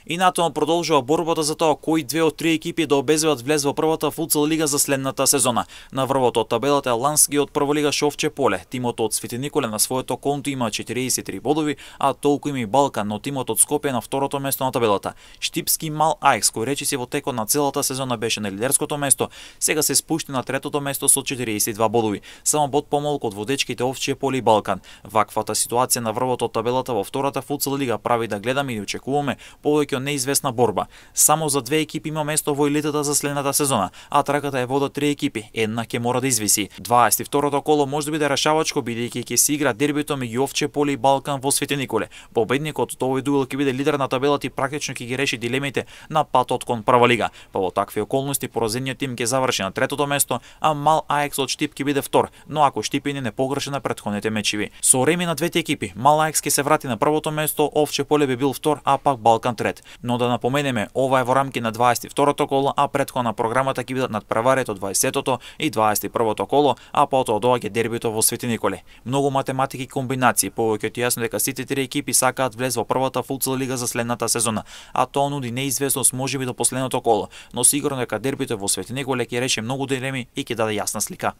И натаму продолжува борбата за тоа кои две од три екипи да обезбедат влез во првата футсал лига за следната сезона. На врвото од табелата е Лански од прволига Овче поле. Тимот од Свети Николе на своето конто има 43 бодови, а толку има и Балкан, но тимот од Скопје на второто место на табелата. Штипски Мал Аекс, кој речиси во текот на целата сезона беше на лидерското место, сега се спушти на третото место со 42 бодови, само бод помалку од водечките Овче поле и Балкан. Ваквата ситуација на врвото од табелата во втората футсал лига прави да гледаме и очекуваме повеќе неизвестна борба. Само за две екипи има место во елитата за следната сезона, а трката е водат три екипи, една ќе мора да извиси. 22-то коло може да биде решавачко бидејќи ќе се игра дербито меѓу Овче поле и Балкан во Свети Николе. Победникот од овој дуел ќе биде лидер на табелата и практично ќе ги реши дилемите на патот кон прва лига. Па во такви околности поразениот тим ќе заврши на третото место, а Мал Аекс од Штип ќе биде втор, но ако Штипини не погреше на претходните мечеви. Со реми на двете екипи, Мал Аекс ќе се врати на првото место, Овче поле би бил втор, а пак Балкан трет. Но да напоменеме, ова е во рамки на 22-то коло, а претходна програмата ќе бидат надпреварите од 20-то и 21-то коло, а потоа доаѓа дербито во Свети Николе. Многу математики и комбинации, повеќе од јасно дека сите три екипи сакаат влез во првата футсал лига за следната сезона, а тоа нуди неизвестност можеби до последното коло, но сигурно дека дербито во Свети Николе ќе рече многу дилеми и ќе даде јасна слика.